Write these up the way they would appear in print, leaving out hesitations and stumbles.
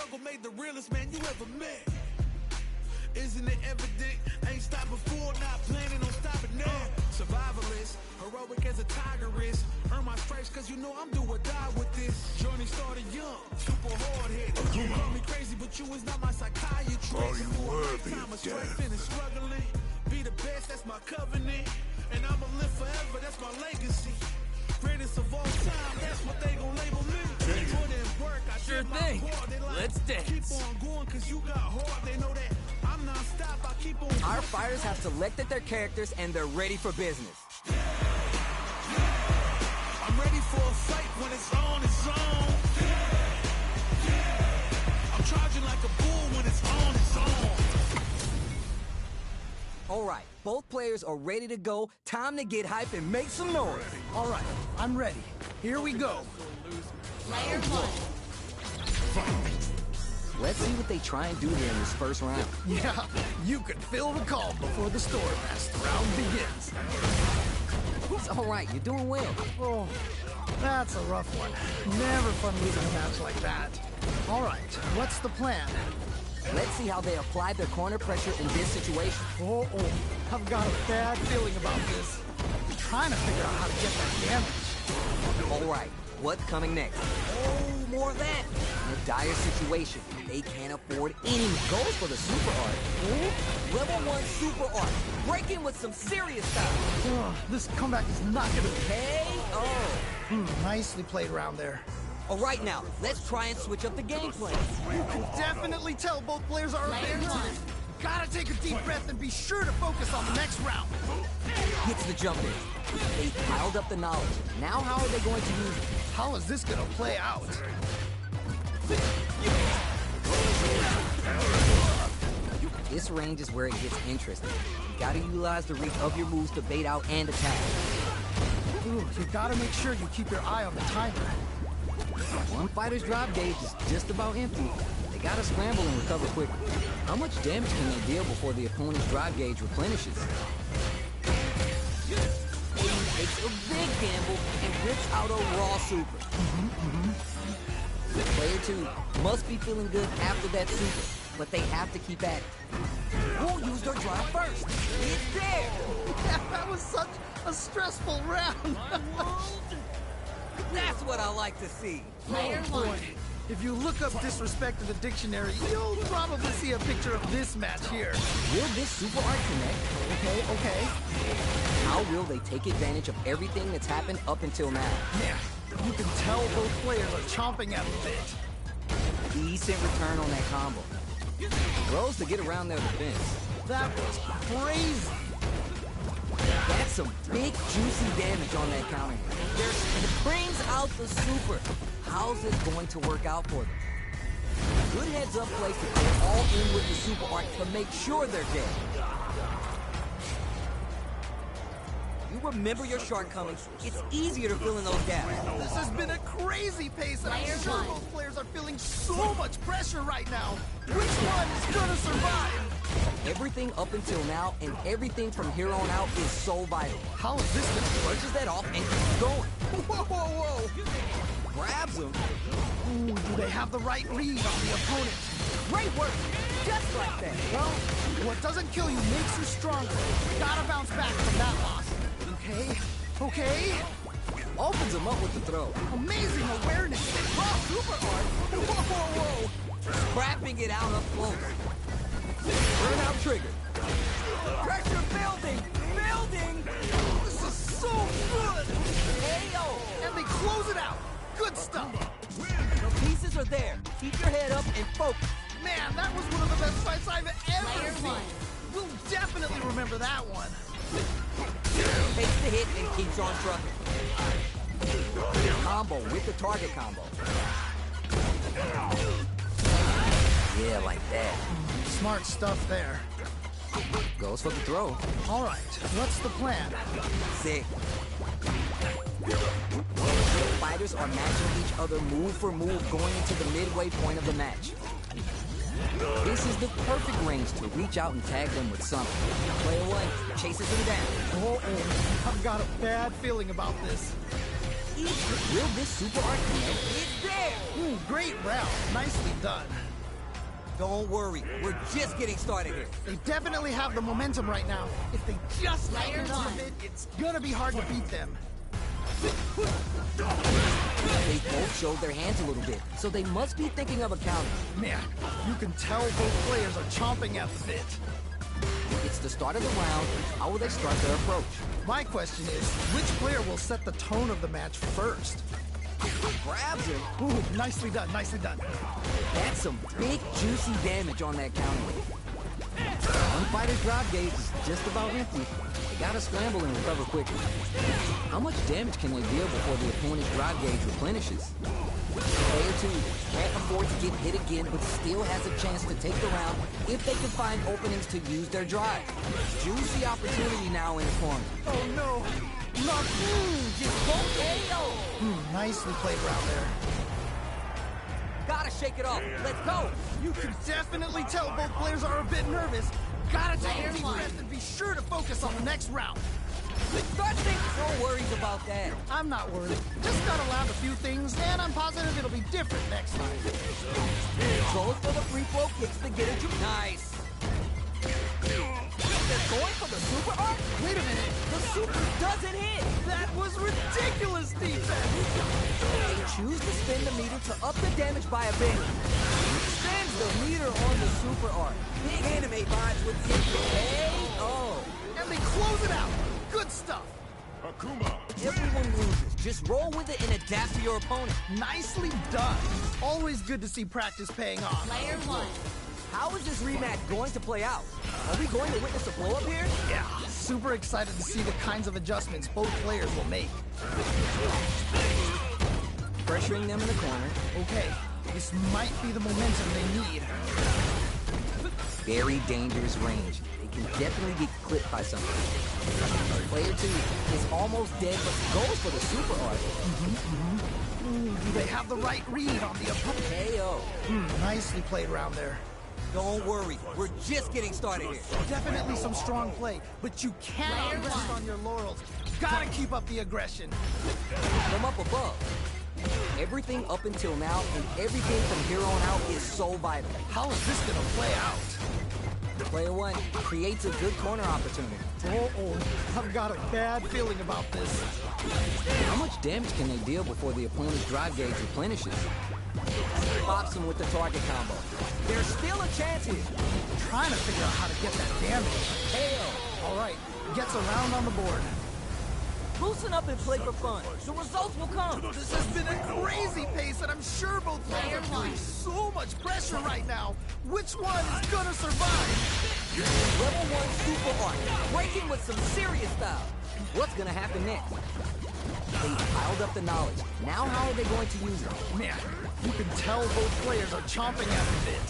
struggle made the realest man you ever met. Isn't it evident? Ain't stopped before, not planning on stopping now. Survivalist, heroic as a tiger is. Earn my stripes cause you know I'm do or die with this. Journey started young, super hard-headed. You call me crazy, but you is not my psychiatrist. Are you worthy Time of of strife death? and struggling. Be the best, that's my covenant. And I'ma live forever, that's my legacy. Greatest of all time, that's what they gon' label me. Put in work, I Sure did my thing. part. They like, Let's dance. Keep on going cause you got heart. They know that I'm non-stop, I keep on Our going. fighters have selected their characters and they're ready for business. I'm ready for a fight when it's on, it's on. I'm charging like a bull when it's on, it's on. All right, both players are ready to go. Time to get hype and make some noise. All right, I'm ready. Here we go. Player one. Let's see what they try and do here in this first round. Yeah, you can feel the calm before the storm as the round begins. It's all right, you're doing well. Oh, that's a rough one. Never fun losing a match like that. All right, what's the plan? Let's see how they apply their corner pressure in this situation. Oh, I've got a bad feeling about this. I'm trying to figure out how to get that damage. All right, what's coming next? Oh, more of that. In a dire situation, they can't afford any. Goes for the super art. Level 1 super art. Breaking with some serious style. Oh, this comeback is not gonna be... KO. Nicely played around there. All right, now, let's try and switch up the gameplay. You can definitely tell both players are Player into one. it. Gotta take a deep breath and be sure to focus on the next round. Gets the jump in. They piled up the knowledge. Now how are they going to use it? How is this gonna play out? This range is where it gets interesting. You gotta utilize the reach of your moves to bait out and attack. Ooh, you gotta make sure you keep your eye on the timer. One fighter's drive gauge is just about empty. They gotta scramble and recover quickly. How much damage can they deal before the opponent's drive gauge replenishes? Aiden takes a big gamble and rips out a raw super. Player 2 must be feeling good after that super, but they have to keep at it. Who'll use their drive first? It's there! Yeah, that was such a stressful round. That's what I like to see. Player Oh, boy. one. If you look up disrespect in the dictionary, you'll probably see a picture of this match here. Will this super art connect? Okay. How will they take advantage of everything that's happened up until now? Yeah, you can tell both players are chomping at the bit. Decent return on that combo. Throws to get around their defense. That was crazy. That's some big, juicy damage on that counter hit. It brings out the super. How's this going to work out for them? Good heads-up play to go all in with the super art to make sure they're dead. You remember your shortcomings. It's easier to fill in those gaps. This has been a crazy pace, and I'm Player sure one. both players are feeling so much pressure right now. Which one is gonna survive? Everything up until now and everything from here on out is so vital. How is this gonna work? Punches that off and keeps going. Whoa, whoa, whoa. Grabs him. Ooh, do they have the right read on the opponent? Great work. Just like that. Well, what doesn't kill you makes you stronger. Gotta bounce back from that loss. Okay. Opens him up with the throw. Amazing awareness. Raw super art. Whoa, whoa, whoa. Scrapping it out up close. Burnout trigger. Pressure building. Building. This is so good. KO. And they close it out. Good stuff. The pieces are there. Keep your head up and focus. Man, that was one of the best fights I've ever Player seen. one. We'll definitely remember that one. Takes the hit and keeps on trucking. Combo with the target combo. Yeah, like that. Smart stuff there. Goes for the throw. All right, what's the plan? Sick. The fighters are matching each other move for move going into the midway point of the match. This is the perfect range to reach out and tag them with something. Player 1 chases them down. Oh, I've got a bad feeling about this. Will this super art connect? It's there! Great round. Nicely done. Don't worry, we're just getting started here. They definitely have the momentum right now. If they just lighten it up a bit, it's gonna be hard to beat them. They both showed their hands a little bit, so they must be thinking of a counter. Man, you can tell both players are chomping at the bit. It's the start of the round. How will they start their approach? My question is, which player will set the tone of the match first? Grabs him. Ooh, nicely done, nicely done. That's some big, juicy damage on that counter. One fighter's drive gauge is just about empty. They gotta scramble and recover quickly. How much damage can they deal before the opponent's drive gauge replenishes? Player 2 can't afford to get hit again, but still has a chance to take the round if they can find openings to use their drive. Juicy opportunity now in the corner. Oh no! Not Just KO! nicely played round there. Gotta shake it off. Let's go! You can definitely tell both players are a bit nervous. Gotta take a Player deep one. breath and be sure to focus on the next round. Start thinking. No worries about that. I'm not worried. Just gotta land a few things, and I'm positive it'll be different next time. Goes for the free throw kicks to get it. Nice. They're going for the super arc? Wait a minute. The super doesn't hit. That was ridiculous defense. They choose to spin the meter to up the damage by a bit. Spins the meter on the super arc. Big anime vibes with the KO. And they close it out. Good stuff. Everyone loses. Just roll with it and adapt to your opponent. Nicely done. Always good to see practice paying off. Player 1. How is this rematch going to play out? Are we going to witness a blow-up here? Yeah, super excited to see the kinds of adjustments both players will make. Pressuring them in the corner. Okay, this might be the momentum they need. Very dangerous range. They can definitely get clipped by something. Player 2 is almost dead, but goes for the super arc. Do they have the right read on the opponent? KO. Nicely played round there. Don't worry, we're just getting started here. Definitely some strong play, but you cannot Player rest one. on your laurels. Gotta keep up the aggression. From up above. Everything up until now and everything from here on out is so vital. How is this gonna play out? Player 1 creates a good corner opportunity. Oh, I've got a bad feeling about this. How much damage can they deal before the opponent's drive gauge replenishes? Pops him with the target combo. There's still a chance here. Trying to figure out how to get that damage. KO. All right, gets a round on the board. Loosen up and play for fun. The results will come. This has been a crazy pace, and I'm sure both players Player are feeling one. so much pressure right now. Which one is gonna survive? Level 1 super arc. Breaking with some serious style. What's gonna happen next? They piled up the knowledge. Now how are they going to use it? Man, you can tell both players are chomping at the bit.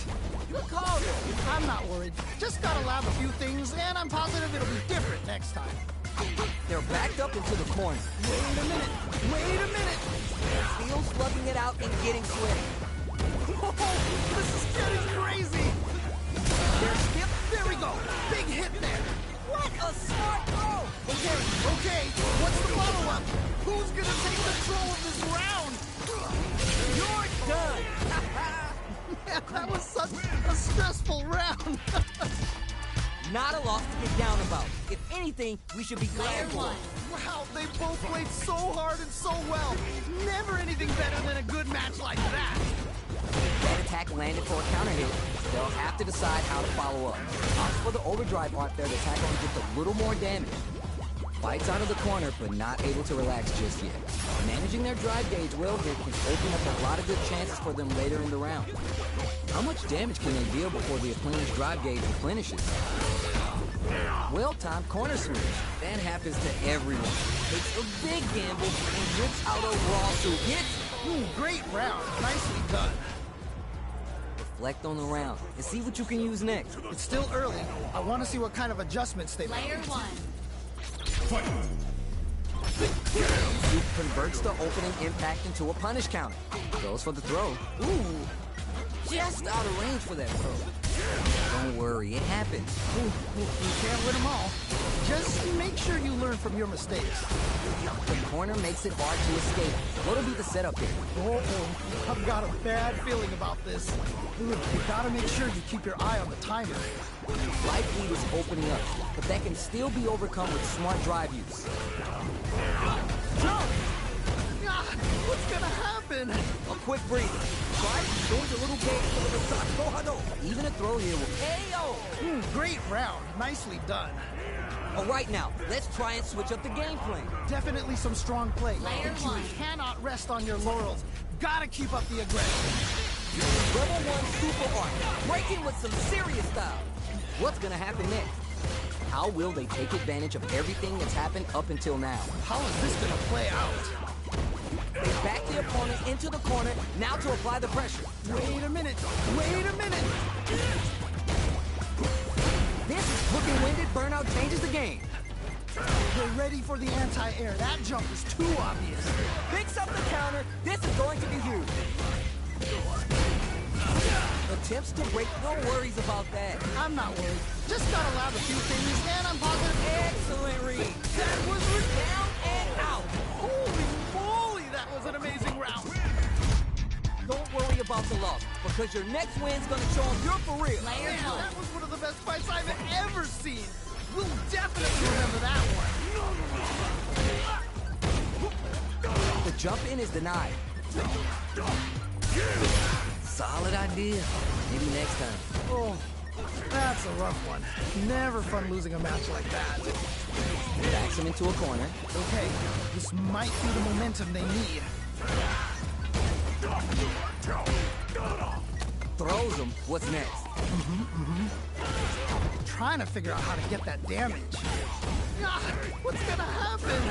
Good call, though. I'm not worried. Just gotta lab a few things, and I'm positive it'll be different next time. They're backed up into the corner. Wait a minute. Wait a minute. Still slugging it out and getting sweaty. This is getting crazy. They're skip. There we go. Big hit there. What a smart throw! Okay. What's the follow-up? Who's gonna take control of this round? You're done! Man, that was such a stressful round. Not a loss to get down about. If anything, we should be Player glad for 1. it. Wow, they both played so hard and so well. Never anything better than a good match like that. That attack landed for a counter hit. They'll have to decide how to follow up. Opts for the overdrive arc there to tack on just a little more damage. Fights out of the corner, but not able to relax just yet. Managing their drive gauge well here can open up a lot of good chances for them later in the round. How much damage can they deal before the opponent's drive gauge replenishes? Well-timed corner switch. That happens to everyone. Takes a big gamble and rips out a raw suit. Hits! Great round. Nicely done. Reflect on the round and see what you can use next. It's still early. I want to see what kind of adjustments they make. Player 1. Duke converts the opening impact into a punish counter. Goes for the throw. Ooh, just out of range for that throw. Don't worry, it happens. You can't win them all. Just make sure you learn from your mistakes. The corner makes it hard to escape. What'll be the setup here? Oh, I've got a bad feeling about this. You gotta make sure you keep your eye on the timer. Life lead is opening up, but that can still be overcome with smart drive use. Jump! Ah, what's gonna happen? A quick breather. Try to change a little gauge for the Sato Hado. Even a throw here will KO. Great round. Nicely done. All right, now, let's try and switch up the game plan. Definitely some strong play. Player But you one. cannot rest on your laurels. Gotta keep up the aggression. Level 1 super art, breaking with some serious style. What's gonna happen next? How will they take advantage of everything that's happened up until now? How is this gonna play out? They back the opponent into the corner, now to apply the pressure. Wait a minute. Wait a minute. This is hook and winded, burnout changes the game. They're ready for the anti-air. That jump is too obvious. Picks up the counter, this is going to be huge. Attempts to break, no worries about that. I'm not worried. Just gotta lab a few things, and I'm positive. Excellent read. That was Down and out. holy moly! That was an amazing round. Don't worry about the loss, because your next win's gonna show them you're for real. Player Man, one. that was one of the best fights I've ever seen. We'll definitely remember that one. The jump in is denied. Solid idea. Maybe next time. Oh, that's a rough one. Never fun losing a match like that. Backs him into a corner. Okay, this might be the momentum they need. Throws him. What's next? Trying to figure out how to get that damage. Ah, what's gonna happen?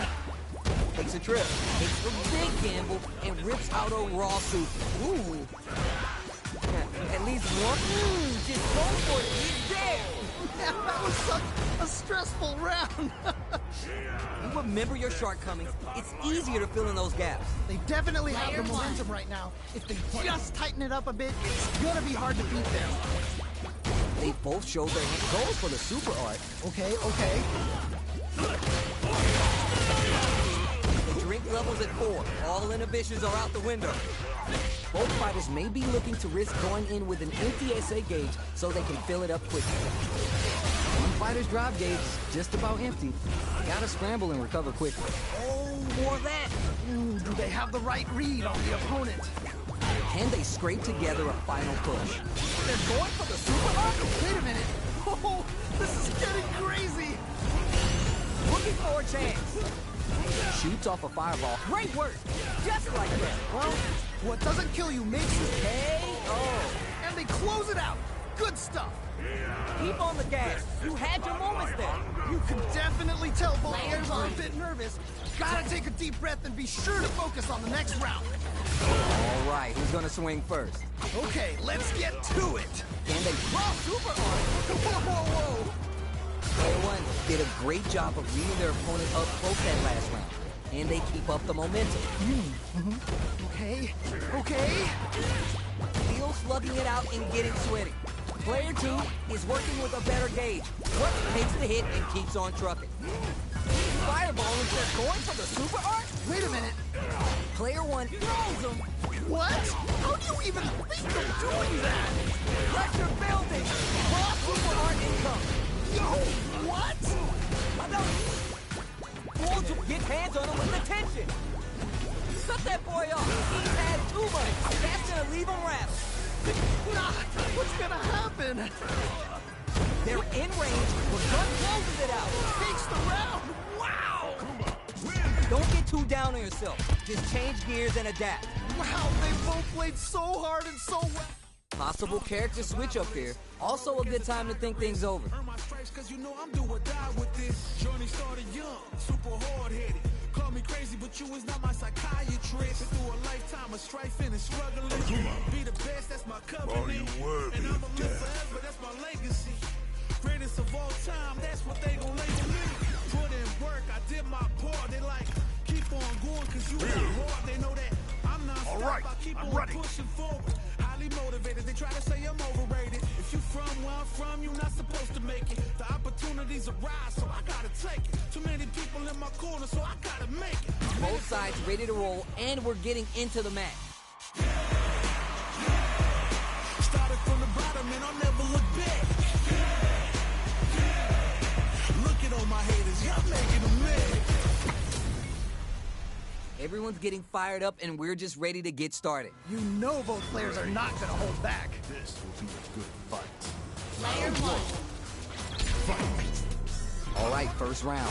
Takes a trip. Takes a big gamble and rips out a raw soup. Ooh. At least one. Just go for it. He's there. Man, that was such a stressful round. You remember your shortcomings. It's easier to fill in those gaps. They definitely have Player the one. momentum right now. If they just tighten it up a bit, it's gonna be hard to beat them. They both showed their hand. Goes for the super art. Okay, okay. The drink level's at 4. All inhibitions are out the window. Both fighters may be looking to risk going in with an empty SA gauge so they can fill it up quickly. One fighter's drive gauge is just about empty. Gotta scramble and recover quickly. Oh, more of that. Ooh, do they have the right read on the opponent? Can they scrape together a final push? They're going for the super art? Wait a minute. Oh, this is getting crazy. Looking for a chance. Shoots off a fireball. Great work. Just like that. Well, what doesn't kill you makes you KO. and they close it out. Good stuff. Keep on the gas. You had your moments there. You can definitely tell both Player players are a one. bit nervous. Gotta take a deep breath and be sure to focus on the next round. All right, who's gonna swing first? Okay, let's get to it. Can they draw super art? Whoa, whoa, whoa. Player one did a great job of reading their opponent up close that last round. And they keep up the momentum. Okay, okay. Still slugging it out and getting sweaty. Player two is working with a better gauge. What takes the hit and keeps on trucking. Fireball instead of going for the super art? Wait a minute. Player one throws him. What? How do you even think of doing that? Pressure building. Raw super art income. Yo, what? Bulls will get hands on him with the tension. Cut that boy off. He's had too much. That's gonna leave him wrapped. Nah, what's gonna happen? They're in range. Gun closes it out. Takes the round. Wow. Don't get too down on yourself. Just change gears and adapt. Wow, they both played so hard and so well. Possible character switch up here. Also a good time to think things over. Earn my stripes, cause you know I'm do or die with this. Journey started young, super hard-headed. Call me crazy, but you is not my psychiatrist. Been through a lifetime of strife and struggling. Be the best, that's my covenant. And I'ma live forever, that's my legacy. Greatest of all time, that's what they gon' label me. Put in work, I did my part. They like, keep on going, cause you got hard. They know that I'm not stop. I keep on pushing forward. Highly motivated, they try to say I'm overrated. If you from, where I'm from, you're not supposed to make it. The opportunities arise, so I gotta take it. Too many people in my corner, so I gotta make it. Both sides ready to roll, and we're getting into the match. Started from the bottom and I'll never look back. Look at all my haters, y'all making them mad. Everyone's getting fired up, and we're just ready to get started. You know both players are not gonna hold back. This will be a good fight. Player one. All right, first round.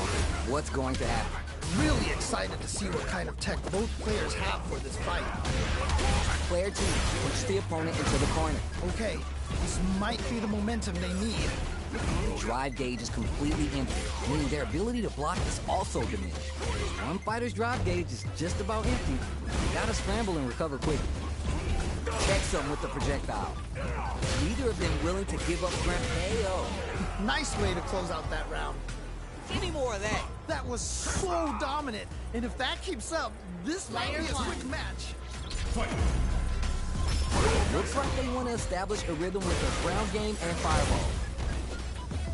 What's going to happen? Really excited to see what kind of tech both players have for this fight. Player 2, push the opponent into the corner. Okay, this might be the momentum they need. The drive gauge is completely empty, meaning their ability to block is also diminished. One fighter's drive gauge is just about empty. You gotta scramble and recover quickly. Checks them with the projectile. Neither of them willing to give up ground. KO. Nice way to close out that round. Give me more of that. That was so dominant, and if that keeps up, this might be a Player one. quick match. Looks like they want to establish a rhythm with their ground game and fireball.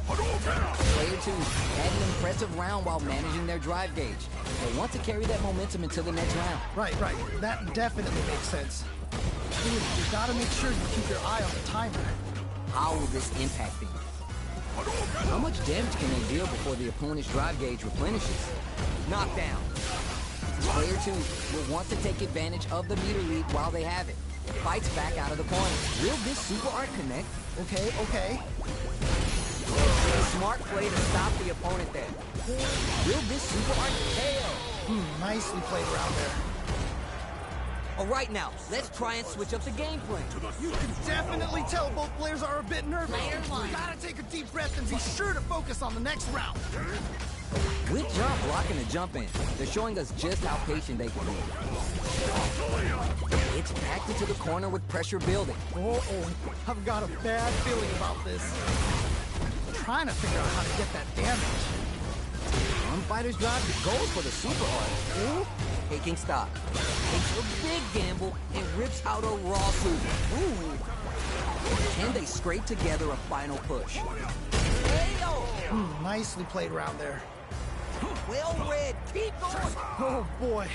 Player 2 had an impressive round while managing their drive gauge. They want to carry that momentum into the next round. Right. That definitely makes sense. Dude, you gotta make sure you keep your eye on the timer. How will this impact things? How much damage can they deal before the opponent's drive gauge replenishes? Knockdown. Player 2 will want to take advantage of the meter lead while they have it. Fights back out of the corner. Will this super art connect? Okay. A smart play to stop the opponent there. Will this super art KO? Nicely played around there. All right now, let's try and switch up the game plan. You can definitely tell both players are a bit nervous. Player one. Gotta take a deep breath and be sure to focus on the next round. Good job blocking the jump in. They're showing us just how patient they can be. It's backed into the corner with pressure building. I've got a bad feeling about this. Trying to figure out how to get that damage. One fighter's drive goes for the super art. Taking stock. Takes a big gamble and rips out a raw super. Ooh. Can they scrape together a final push? KO! Nicely played around there. Well read. Keep going. Oh boy.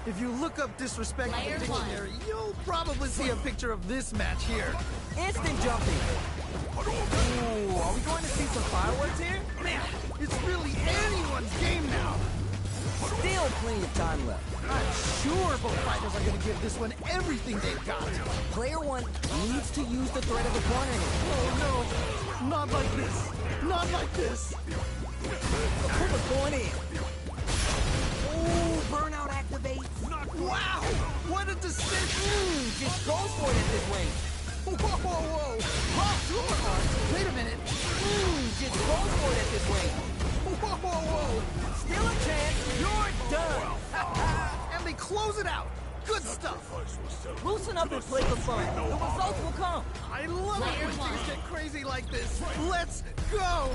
If you look up disrespect in Player the one. dictionary, you'll probably see a picture of this match here. Instant jumping. Ooh, are we going to see some fireworks here? Man, it's really anyone's game now. Still plenty of time left. I'm sure both fighters are going to give this one everything they've got. Player 1 needs to use the threat of the corner here. Oh no, not like this. Not like this. Pull the point in. Ooh, burnout activates. Wow, what a decision. Just go for it at this range. Whoa. Oh, wait a minute. Just go for it at this range. Whoa. Still a chance. You're done. And they close it out. Good stuff. Loosen up and play for fun. The results will come. I love it Player when one. things get crazy like this. Let's go.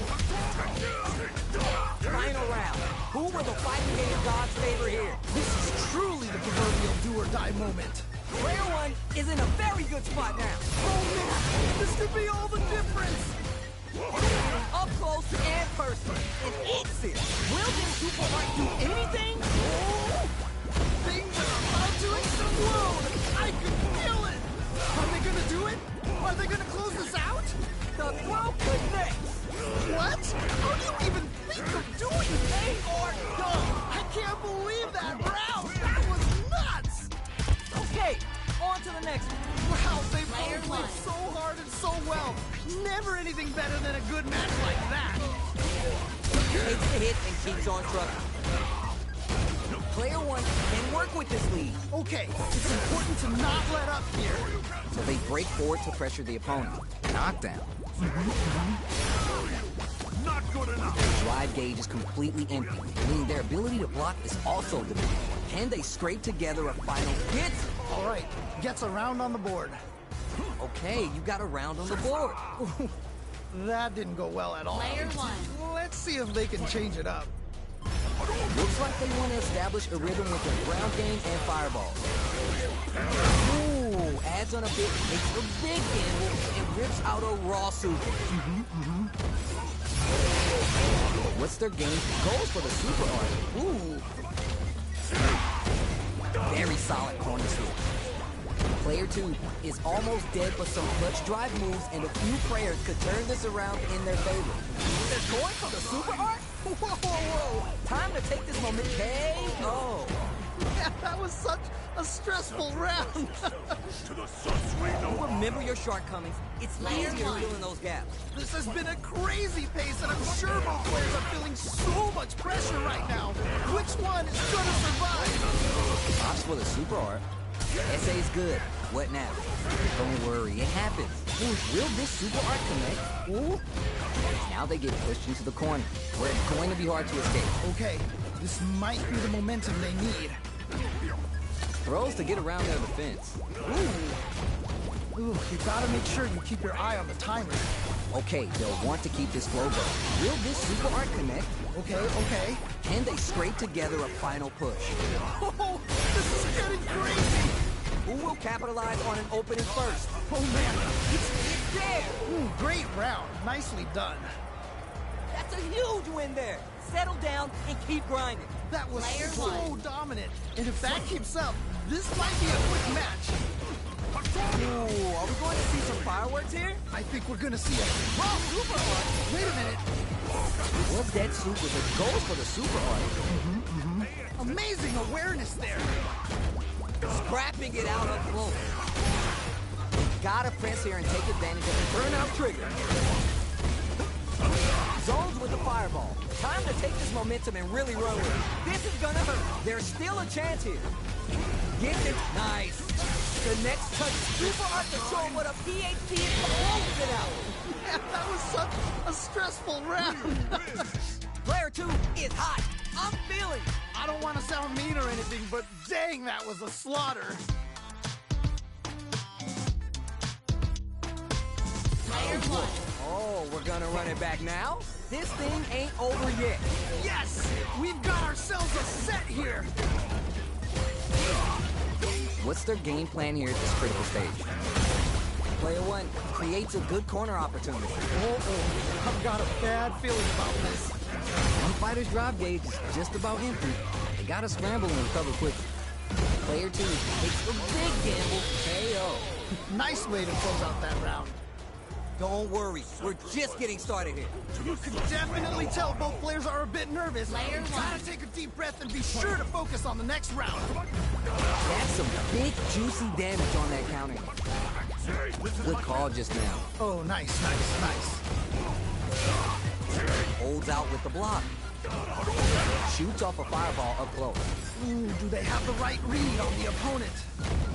Final round. Who will the fighting game gods favor here? This is truly the proverbial do or die moment. Player 1 is in a very good spot now. Oh man, this could be all the difference. Up close and personal. And eats it. Will this super art do anything? Things are about to explode. I can feel it. Are they gonna do it? Are they gonna close this out? The throw connects. What? How do you even think of doing it? They are dumb. I can't believe that round. That was nuts. Okay, on to the next one. Wow, they Player both played one. so hard and so well. Never anything better than a good match like that. Takes the hit and keeps on trucking. Player 1 can work with this lead. Okay, it's important to not let up here. So they break forward to pressure the opponent. Knockdown. Not good enough. Their drive gauge is completely empty, meaning their ability to block is also diminished. Can they scrape together a final hit? All right, gets a round on the board. Okay, you got a round on the board. That didn't go well at all. Player one. Let's see if they can change it up. Looks like they want to establish a rhythm with their ground game and fireball. Ooh, adds on a bit, takes a big gamble, and rips out a raw super. What's their game? Goes for the super art. Ooh. Very solid corner switch. Player 2 is almost dead, but some clutch drive moves and a few prayers could turn this around in their favor. They're going for the super art? Whoa, whoa, whoa. Time to take this moment. KO. Yeah, that was such a stressful round. To the Sunswing. Remember your shortcomings. It's Layer easier to one. fill in those gaps. This has been a crazy pace, and I'm sure both players are feeling so much pressure right now. Which one is gonna survive? Ops for the super art. SA's good. What now? Don't worry, it happens. Ooh, will this super art connect? Ooh. Now they get pushed into the corner, where it's going to be hard to escape. Okay, this might be the momentum they need. Throws to get around their defense. Ooh, you gotta make sure you keep your eye on the timer. Okay, they'll want to keep this flow going. Will this super art connect? Okay. Can they scrape together a final push? Oh, this is getting crazy. Who will capitalize on an opening first? Oh man, It's there! ooh, great round. Nicely done. That's a huge win there. Settle down and keep grinding. That was Player so one. dominant. And if that keeps up, this might be a quick match. Ooh, are we going to see some fireworks here? I think we're gonna see a raw super art. Wait a minute. Was that super that goes for the super art? Amazing awareness there. Scrapping it out up close. Gotta press here and take advantage of the burnout trigger. Zones with the fireball. Time to take this momentum and really run with it. This is gonna hurt. There's still a chance here. Get it. Nice. The next touch, super art to show what a PhD is close it out. Yeah, that was such a stressful round. Player 2 is hot. I'm feeling it. I don't want to sound mean or anything, but dang, that was a slaughter. Player 1. Oh, we're gonna run it back now? This thing ain't over yet. Yes, we've got ourselves a set here. What's their game plan here at this critical stage? Player 1 creates a good corner opportunity. I've got a bad feeling about this. One fighter's drive gauge is just about empty. They gotta scramble and recover quickly. Player 2 takes a big gamble. KO. Nice way to close out that round. Don't worry, we're just getting started here. You can definitely tell both players are a bit nervous. Player Gotta one. take a deep breath and be sure to focus on the next round. That's some big, juicy damage on that counter. Good call just now. Oh, nice. Holds out with the block. Shoots off a fireball up close. Ooh, do they have the right read on the opponent?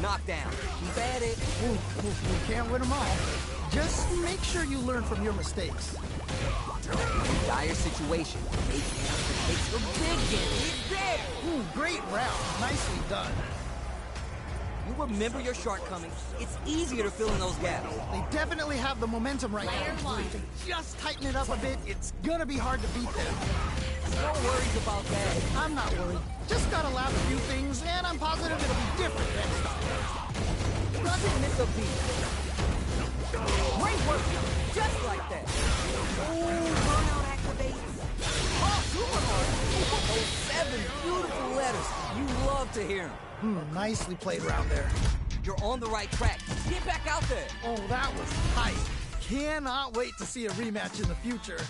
Knockdown. Keep at it. Ooh, you can't win them all. Just make sure you learn from your mistakes. Dire situation. Takes a big gamble. It's there. Ooh, great round. Nicely done. You remember your shortcomings. It's easier to fill in those gaps. They definitely have the momentum right Player now. one. If they just tighten it up a bit, it's gonna be hard to beat them. No worries about that. I'm not worried. Just gotta lab a few things, and I'm positive it'll be different next time. Doesn't miss a beat. Great work. Just like that. Oh, burnout activates. Oh, super hard. Those 7 beautiful letters. You love to hear them. Nicely played round there. You're on the right track. Get back out there. Oh, that was tight. Cannot wait to see a rematch in the future.